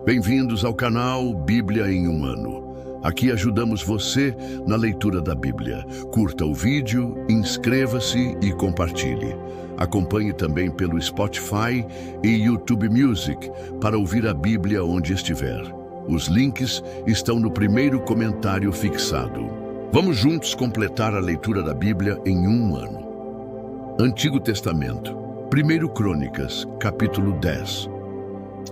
Bem-vindos ao canal Bíblia em um Ano. Aqui ajudamos você na leitura da Bíblia. Curta o vídeo, inscreva-se e compartilhe. Acompanhe também pelo Spotify e YouTube Music para ouvir a Bíblia onde estiver. Os links estão no primeiro comentário fixado. Vamos juntos completar a leitura da Bíblia em um ano. Antigo Testamento, 1 Crônicas, capítulo 10.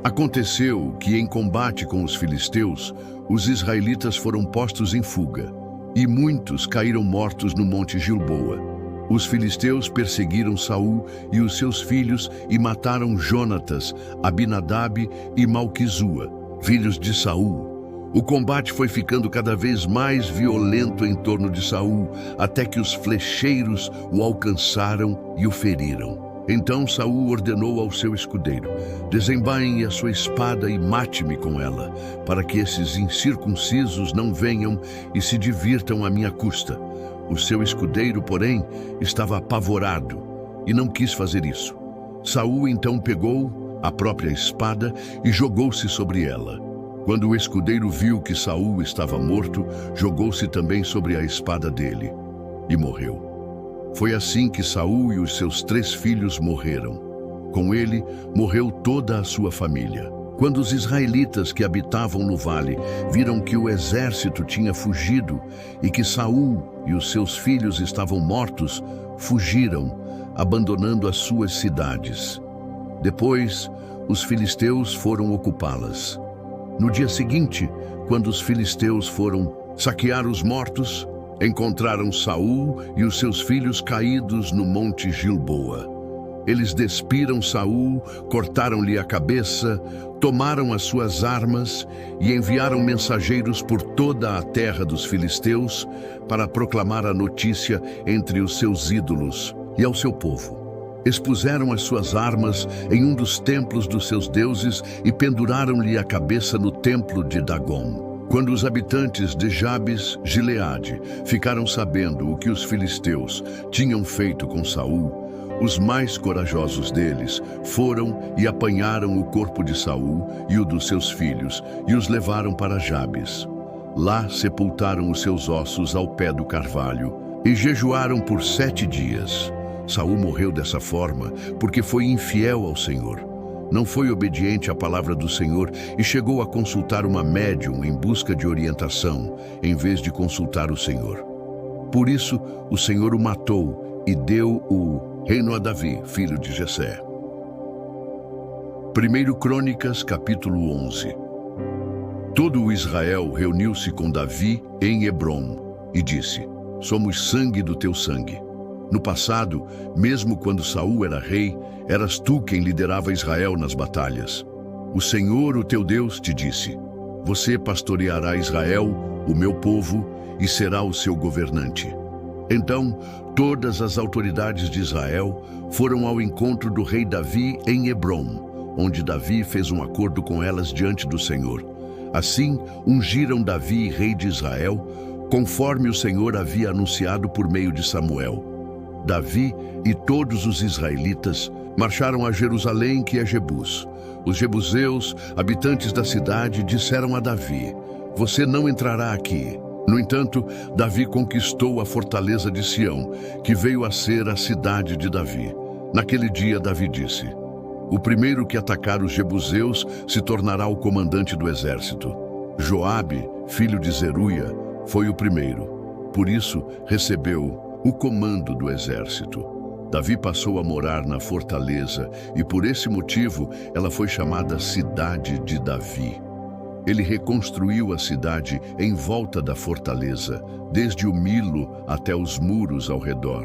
Aconteceu que, em combate com os filisteus, os israelitas foram postos em fuga, e muitos caíram mortos no monte Gilboa. Os filisteus perseguiram Saul e os seus filhos e mataram Jonatas, Abinadab e Malquizua, filhos de Saul. O combate foi ficando cada vez mais violento em torno de Saul, até que os flecheiros o alcançaram e o feriram. Então Saul ordenou ao seu escudeiro: desembainhe a sua espada e mate-me com ela, para que esses incircuncisos não venham e se divirtam à minha custa. O seu escudeiro, porém, estava apavorado e não quis fazer isso. Saul então pegou a própria espada e jogou-se sobre ela. Quando o escudeiro viu que Saul estava morto, jogou-se também sobre a espada dele e morreu. Foi assim que Saul e os seus 3 filhos morreram. Com ele, morreu toda a sua família. Quando os israelitas que habitavam no vale viram que o exército tinha fugido e que Saul e os seus filhos estavam mortos, fugiram, abandonando as suas cidades. Depois, os filisteus foram ocupá-las. No dia seguinte, quando os filisteus foram saquear os mortos, encontraram Saul e os seus filhos caídos no monte Gilboa. Eles despiram Saul, cortaram-lhe a cabeça, tomaram as suas armas e enviaram mensageiros por toda a terra dos filisteus para proclamar a notícia entre os seus ídolos e ao seu povo. Expuseram as suas armas em um dos templos dos seus deuses e penduraram-lhe a cabeça no templo de Dagom. Quando os habitantes de Jabes Gileade ficaram sabendo o que os filisteus tinham feito com Saul, os mais corajosos deles foram e apanharam o corpo de Saul e o dos seus filhos e os levaram para Jabes. Lá sepultaram os seus ossos ao pé do carvalho e jejuaram por 7 dias. Saul morreu dessa forma porque foi infiel ao Senhor. Não foi obediente à palavra do Senhor e chegou a consultar uma médium em busca de orientação, em vez de consultar o Senhor. Por isso, o Senhor o matou e deu o reino a Davi, filho de Jessé. 1 Crônicas, capítulo 11. Todo o Israel reuniu-se com Davi em Hebrom e disse: somos sangue do teu sangue. No passado, mesmo quando Saul era rei, eras tu quem liderava Israel nas batalhas. O Senhor, o teu Deus, te disse: você pastoreará Israel, o meu povo, e será o seu governante. Então, todas as autoridades de Israel foram ao encontro do rei Davi em Hebrom, onde Davi fez um acordo com elas diante do Senhor. Assim, ungiram Davi rei de Israel, conforme o Senhor havia anunciado por meio de Samuel. Davi e todos os israelitas marcharam a Jerusalém, que é Jebus. Os jebuseus, habitantes da cidade, disseram a Davi: você não entrará aqui. No entanto, Davi conquistou a fortaleza de Sião, que veio a ser a cidade de Davi. Naquele dia, Davi disse: o primeiro que atacar os jebuseus se tornará o comandante do exército. Joabe, filho de Zeruia, foi o primeiro. Por isso, recebeu o comando do exército. Davi passou a morar na fortaleza e, por esse motivo, ela foi chamada Cidade de Davi. Ele reconstruiu a cidade em volta da fortaleza, desde o Milo até os muros ao redor,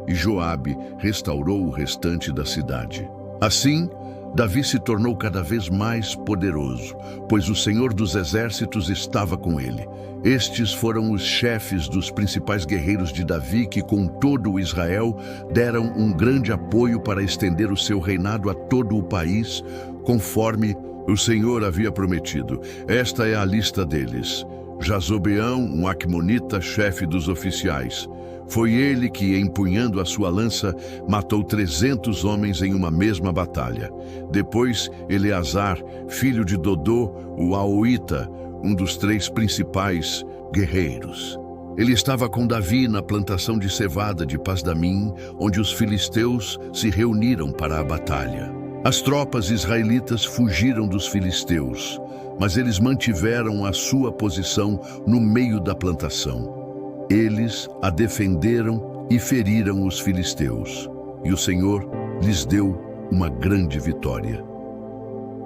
e Joabe restaurou o restante da cidade. Assim, Davi se tornou cada vez mais poderoso, pois o Senhor dos Exércitos estava com ele. Estes foram os chefes dos principais guerreiros de Davi que, com todo o Israel, deram um grande apoio para estender o seu reinado a todo o país, conforme o Senhor havia prometido. Esta é a lista deles: Jazobeão, um Aqumonita, chefe dos oficiais; Foi ele que, empunhando a sua lança, matou 300 homens em uma mesma batalha. Depois, Eleazar, filho de Dodô, o Ahoita, um dos 3 principais guerreiros. Ele estava com Davi na plantação de cevada de Pasdamim, onde os filisteus se reuniram para a batalha. As tropas israelitas fugiram dos filisteus, mas eles mantiveram a sua posição no meio da plantação. Eles a defenderam e feriram os filisteus, e o Senhor lhes deu uma grande vitória.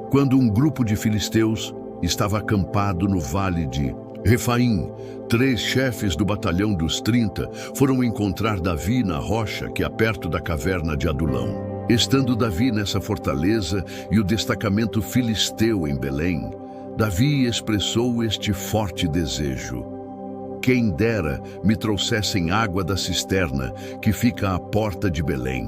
Quando um grupo de filisteus estava acampado no vale de Refaim, 3 chefes do batalhão dos 30 foram encontrar Davi na rocha que há perto da caverna de Adulão. Estando Davi nessa fortaleza e o destacamento filisteu em Belém, Davi expressou este forte desejo: quem dera me trouxessem água da cisterna que fica à porta de Belém.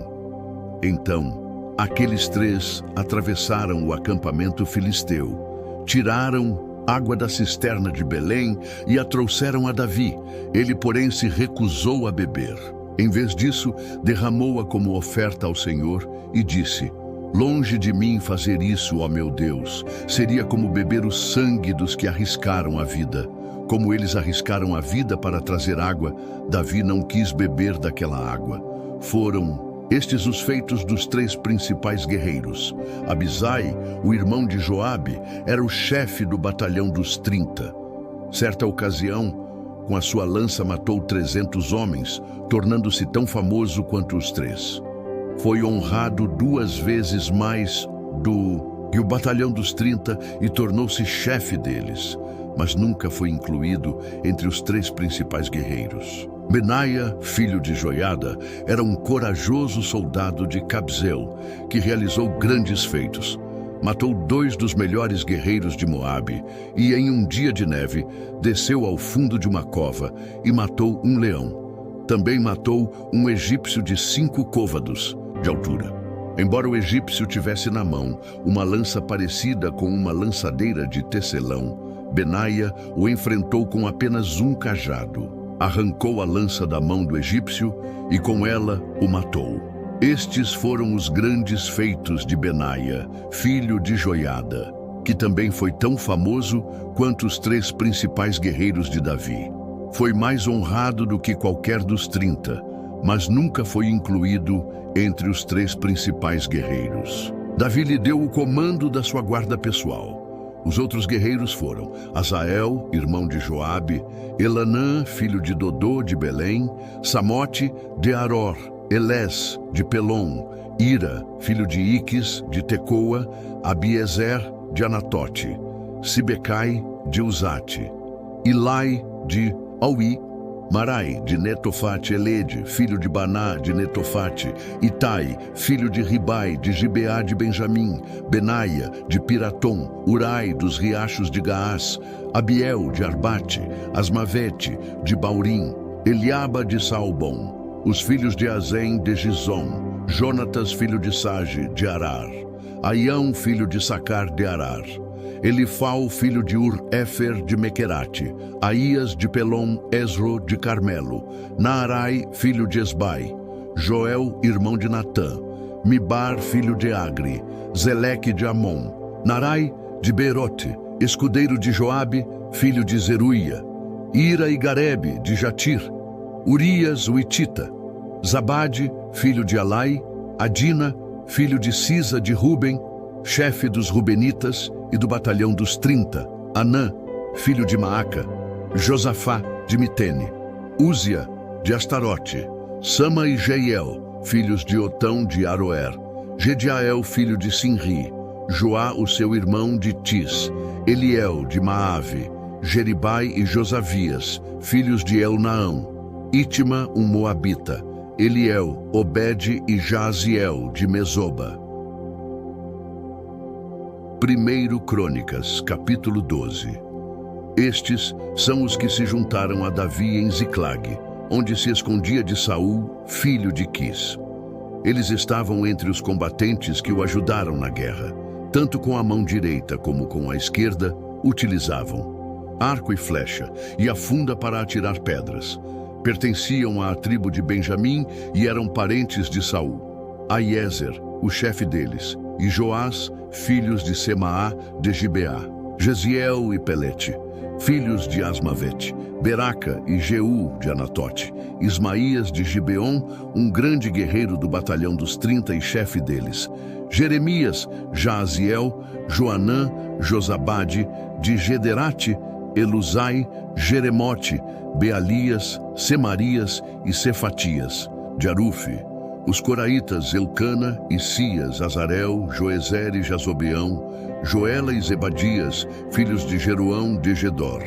Então, aqueles 3 atravessaram o acampamento filisteu, tiraram água da cisterna de Belém e a trouxeram a Davi. Ele, porém, se recusou a beber. Em vez disso, derramou-a como oferta ao Senhor e disse: longe de mim fazer isso, ó meu Deus. Seria como beber o sangue dos que arriscaram a vida. Como eles arriscaram a vida para trazer água, Davi não quis beber daquela água. Foram estes os feitos dos 3 principais guerreiros. Abisai, o irmão de Joabe, era o chefe do batalhão dos 30. Certa ocasião, com a sua lança matou 300 homens, tornando-se tão famoso quanto os 3. Foi honrado 2 vezes mais que o batalhão dos 30 e tornou-se chefe deles, mas nunca foi incluído entre os 3 principais guerreiros. Benaia, filho de Joiada, era um corajoso soldado de Cabzeel, que realizou grandes feitos. Matou 2 dos melhores guerreiros de Moabe e, em um dia de neve, desceu ao fundo de uma cova e matou um leão. Também matou um egípcio de 5 côvados de altura. Embora o egípcio tivesse na mão uma lança parecida com uma lançadeira de tecelão, Benaia o enfrentou com apenas um cajado. Arrancou a lança da mão do egípcio e com ela o matou. Estes foram os grandes feitos de Benaia, filho de Joiada, que também foi tão famoso quanto os 3 principais guerreiros de Davi. Foi mais honrado do que qualquer dos 30, mas nunca foi incluído entre os 3 principais guerreiros. Davi lhe deu o comando da sua guarda pessoal. Os outros guerreiros foram Azael, irmão de Joabe, Elanã, filho de Dodô de Belém, Samote de Aror, Elés de Pelom, Ira, filho de Iques de Tecoa, Abiezer de Anatote, Sibecai de Uzate, Ilai de Auí, Marai de Netofate Elede, filho de Baná de Netofate, Itai, filho de Ribai de Gibeá de Benjamim, Benaia de Piratom, Urai dos riachos de Gaás, Abiel de Arbate, Asmavete de Baurim, Eliaba de Saalbom, os filhos de Azem de Gizom, Jonatas filho de Sage de Arar, Aião filho de Sacar de Arar, Elifal, filho de Ur-Éfer de Mequerate, Aías de Pelom, Esro de Carmelo, Naarai, filho de Esbai, Joel, irmão de Natã, Mibar, filho de Agri, Zeleque de Amon, Narai de Beerote, escudeiro de Joabe, filho de Zeruia, Ira e Garebe de Jatir, Urias, o Itita, Zabade, filho de Alai, Adina, filho de Sisa de Ruben, chefe dos Rubenitas e do batalhão dos 30, Anã, filho de Maaca, Josafá de Mitene, Úzia de Astarote, Sama e Jeiel, filhos de Otão de Aroer, Gediael, filho de Sinri, Joá, o seu irmão de Tis, Eliel de Maave, Jeribai e Josavias, filhos de Elnaão, Itima, um moabita, Eliel, Obed e Jaziel de Mesoba. 1 Crônicas, capítulo 12. Estes são os que se juntaram a Davi em Ziclag, onde se escondia de Saul, filho de Quis. Eles estavam entre os combatentes que o ajudaram na guerra. Tanto com a mão direita como com a esquerda, utilizavam arco e flecha, e a funda para atirar pedras. Pertenciam à tribo de Benjamim e eram parentes de Saul. Aiezer, o chefe deles, e Joás, filhos de Semaá de Gibeá. Jeziel e Pelete, filhos de Asmavete. Beraca e Jeú de Anatote. Ismaías de Gibeon, um grande guerreiro do batalhão dos 30 e chefe deles. Jeremias, Jaaziel, Joanã, Josabade, de Gederate, Elusai, Jeremote, Bealias, Semarias e Cefatias. De Arufe, os coraitas Elcana e Sias, Azarel, Joezer e Jazobeão, Joela e Zebadias, filhos de Jeroão de Gedor.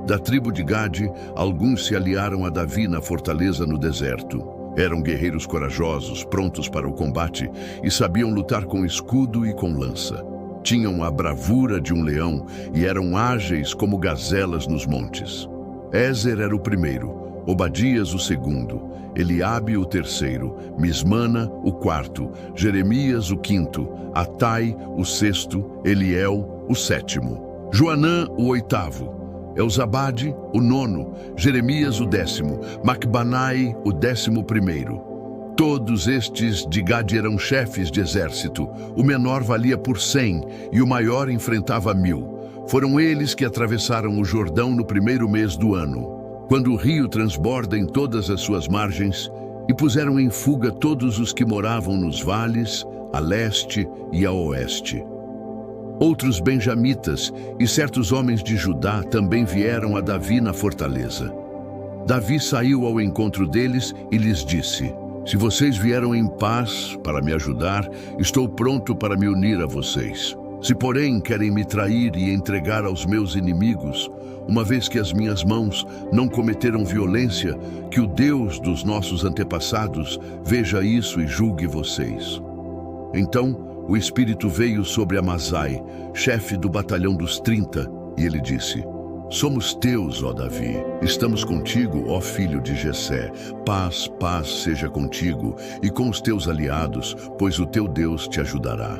Da tribo de Gade, alguns se aliaram a Davi na fortaleza no deserto. Eram guerreiros corajosos, prontos para o combate e sabiam lutar com escudo e com lança. Tinham a bravura de um leão e eram ágeis como gazelas nos montes. Ézer era o primeiro, Obadias o segundo, Eliabe o terceiro, Mismana o quarto, Jeremias o quinto, Atai o sexto, Eliel o sétimo, Joanã o oitavo, Elzabade o nono, Jeremias o décimo, Macbanai o 11º. Todos estes de Gade eram chefes de exército. O menor valia por 100 e o maior enfrentava 1000. Foram eles que atravessaram o Jordão no primeiro mês do ano, quando o rio transborda em todas as suas margens, e puseram em fuga todos os que moravam nos vales, a leste e a oeste. Outros benjamitas e certos homens de Judá também vieram a Davi na fortaleza. Davi saiu ao encontro deles e lhes disse: se vocês vieram em paz para me ajudar, estou pronto para me unir a vocês. Se, porém, querem me trair e entregar aos meus inimigos, uma vez que as minhas mãos não cometeram violência, que o Deus dos nossos antepassados veja isso e julgue vocês. Então, o Espírito veio sobre Amazai, chefe do batalhão dos 30, e ele disse: somos teus, ó Davi, estamos contigo, ó filho de Jessé. Paz, paz seja contigo e com os teus aliados, pois o teu Deus te ajudará.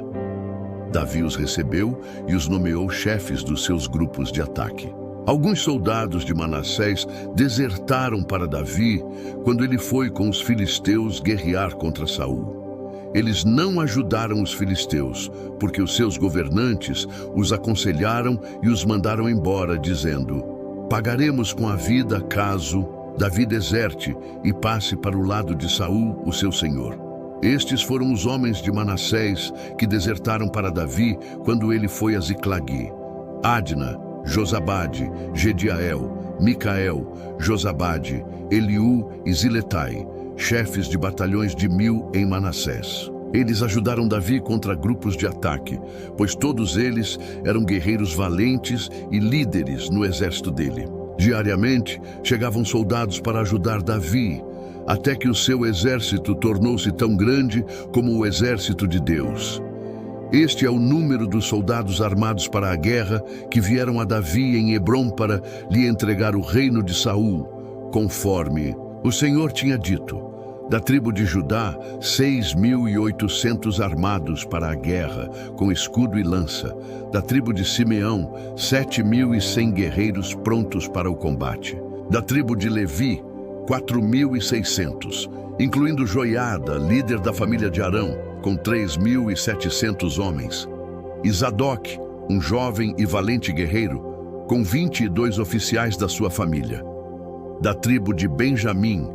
Davi os recebeu e os nomeou chefes dos seus grupos de ataque. Alguns soldados de Manassés desertaram para Davi quando ele foi com os filisteus guerrear contra Saul. Eles não ajudaram os filisteus, porque os seus governantes os aconselharam e os mandaram embora, dizendo: pagaremos com a vida caso Davi deserte e passe para o lado de Saul, o seu senhor. Estes foram os homens de Manassés que desertaram para Davi quando ele foi a Ziclagi: Adna, Josabade, Gediael, Micael, Josabade, Eliú e Ziletai, chefes de batalhões de 1000 em Manassés. Eles ajudaram Davi contra grupos de ataque, pois todos eles eram guerreiros valentes e líderes no exército dele. Diariamente, chegavam soldados para ajudar Davi, até que o seu exército tornou-se tão grande como o exército de Deus. Este é o número dos soldados armados para a guerra que vieram a Davi em Hebrom para lhe entregar o reino de Saul, conforme o Senhor tinha dito. Da tribo de Judá, 6.800 armados para a guerra, com escudo e lança. Da tribo de Simeão, 7.100 guerreiros prontos para o combate. Da tribo de Levi, 4.600, incluindo Joiada, líder da família de Arão, com 3.700 homens. E Zadok, um jovem e valente guerreiro, com 22 oficiais da sua família. Da tribo de Benjamim,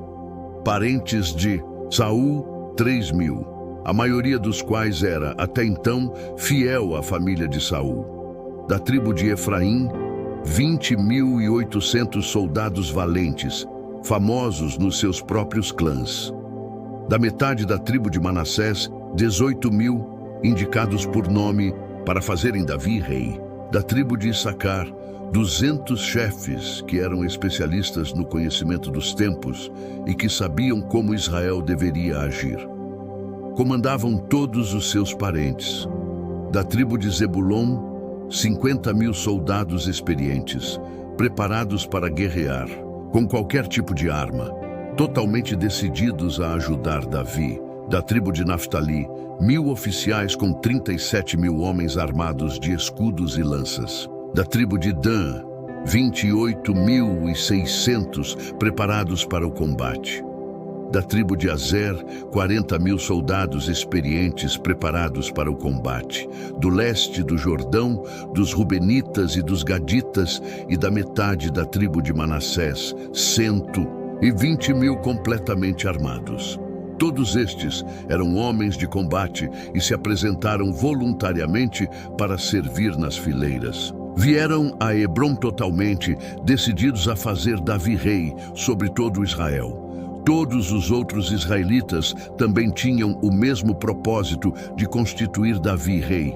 parentes de Saul, 3.000, a maioria dos quais era, até então, fiel à família de Saul. Da tribo de Efraim, 20.800 soldados valentes, famosos nos seus próprios clãs. Da metade da tribo de Manassés, 18.000, indicados por nome para fazerem Davi rei. Da tribo de Issacar, 200 chefes que eram especialistas no conhecimento dos tempos e que sabiam como Israel deveria agir. Comandavam todos os seus parentes. Da tribo de Zebulon, 50.000 soldados experientes, preparados para guerrear, com qualquer tipo de arma, totalmente decididos a ajudar Davi. Da tribo de Naftali, 1.000 oficiais com 37.000 homens armados de escudos e lanças. Da tribo de Dan, 28.600 preparados para o combate. Da tribo de Azer, 40.000 soldados experientes preparados para o combate. Do leste do Jordão, dos Rubenitas e dos Gaditas, e da metade da tribo de Manassés, 120.000 completamente armados. Todos estes eram homens de combate e se apresentaram voluntariamente para servir nas fileiras. Vieram a Hebrom totalmente decididos a fazer Davi rei sobre todo Israel. Todos os outros israelitas também tinham o mesmo propósito de constituir Davi rei.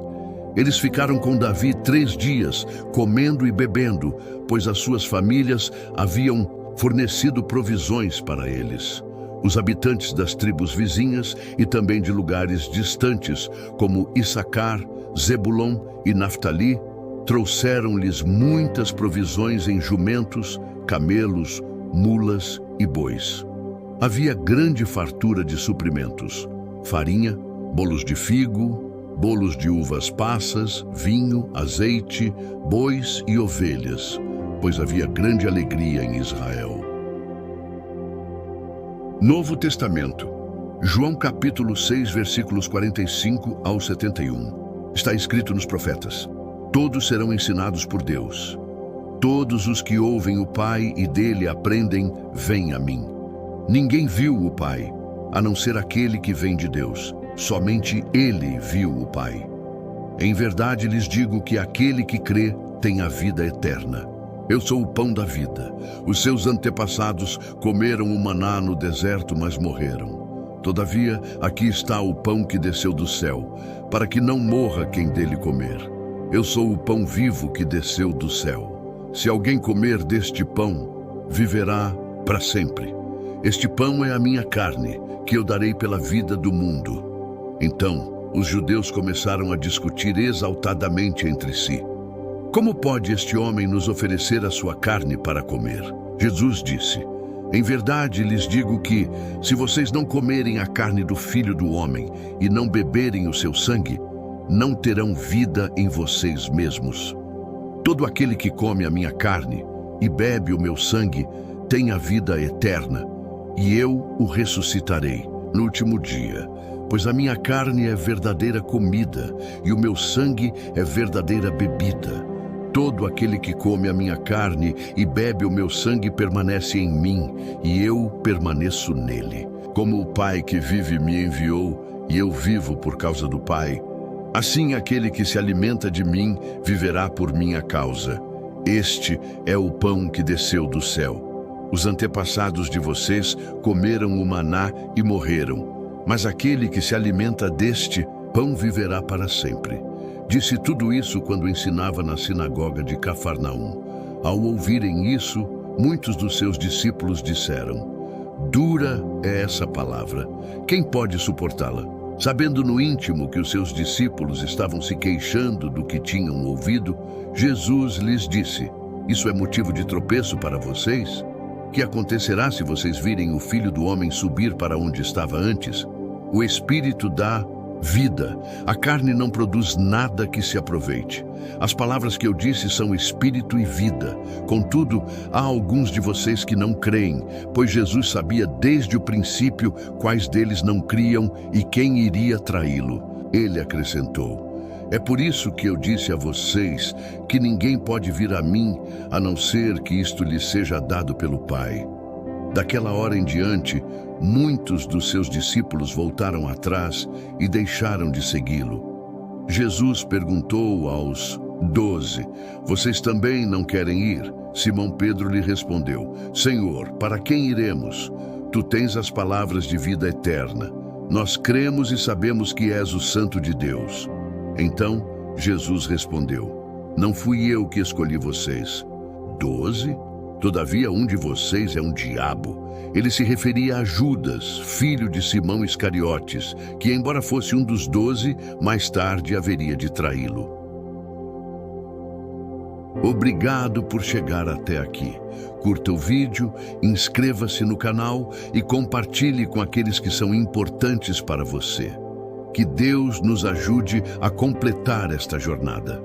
Eles ficaram com Davi 3 dias, comendo e bebendo, pois as suas famílias haviam fornecido provisões para eles. Os habitantes das tribos vizinhas e também de lugares distantes, como Issacar, Zebulon e Naftali, trouxeram-lhes muitas provisões em jumentos, camelos, mulas e bois. Havia grande fartura de suprimentos: farinha, bolos de figo, bolos de uvas passas, vinho, azeite, bois e ovelhas, pois havia grande alegria em Israel. Novo Testamento, João capítulo 6, versículos 45 ao 71. Está escrito nos profetas: todos serão ensinados por Deus. Todos os que ouvem o Pai e dele aprendem, vêm a mim. Ninguém viu o Pai, a não ser aquele que vem de Deus. Somente ele viu o Pai. Em verdade lhes digo que aquele que crê tem a vida eterna. Eu sou o pão da vida. Os seus antepassados comeram o maná no deserto, mas morreram. Todavia, aqui está o pão que desceu do céu, para que não morra quem dele comer. Eu sou o pão vivo que desceu do céu. Se alguém comer deste pão, viverá para sempre. Este pão é a minha carne, que eu darei pela vida do mundo. Então, os judeus começaram a discutir exaltadamente entre si: como pode este homem nos oferecer a sua carne para comer? Jesus disse: em verdade lhes digo que, se vocês não comerem a carne do Filho do Homem e não beberem o seu sangue, não terão vida em vocês mesmos. Todo aquele que come a minha carne e bebe o meu sangue tem a vida eterna, e eu o ressuscitarei no último dia, pois a minha carne é verdadeira comida e o meu sangue é verdadeira bebida. Todo aquele que come a minha carne e bebe o meu sangue permanece em mim, e eu permaneço nele. Como o Pai que vive me enviou, e eu vivo por causa do Pai, assim aquele que se alimenta de mim viverá por minha causa. Este é o pão que desceu do céu. Os antepassados de vocês comeram o maná e morreram, mas aquele que se alimenta deste pão viverá para sempre. Disse tudo isso quando ensinava na sinagoga de Cafarnaum. Ao ouvirem isso, muitos dos seus discípulos disseram: dura é essa palavra, quem pode suportá-la? Sabendo no íntimo que os seus discípulos estavam se queixando do que tinham ouvido, Jesus lhes disse: isso é motivo de tropeço para vocês? Que acontecerá se vocês virem o Filho do Homem subir para onde estava antes? O Espírito dá vida, a carne não produz nada que se aproveite. As palavras que eu disse são espírito e vida. Contudo, há alguns de vocês que não creem, pois Jesus sabia desde o princípio quais deles não criam e quem iria traí-lo. Ele acrescentou: é por isso que eu disse a vocês que ninguém pode vir a mim, a não ser que isto lhe seja dado pelo Pai. Daquela hora em diante, muitos dos seus discípulos voltaram atrás e deixaram de segui-lo. Jesus perguntou aos 12: vocês também não querem ir? Simão Pedro lhe respondeu: Senhor, para quem iremos? Tu tens as palavras de vida eterna. Nós cremos e sabemos que és o Santo de Deus. Então Jesus respondeu: não fui eu que escolhi vocês. 12? Todavia um de vocês é um diabo. Ele se referia a Judas, filho de Simão Iscariotes, que, embora fosse um dos 12, mais tarde haveria de traí-lo. Obrigado por chegar até aqui. Curta o vídeo, inscreva-se no canal e compartilhe com aqueles que são importantes para você. Que Deus nos ajude a completar esta jornada.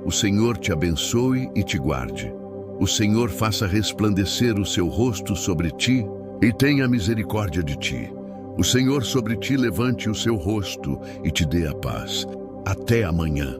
O Senhor te abençoe e te guarde. O Senhor faça resplandecer o seu rosto sobre ti e tenha misericórdia de ti. O Senhor sobre ti levante o seu rosto e te dê a paz. Até amanhã.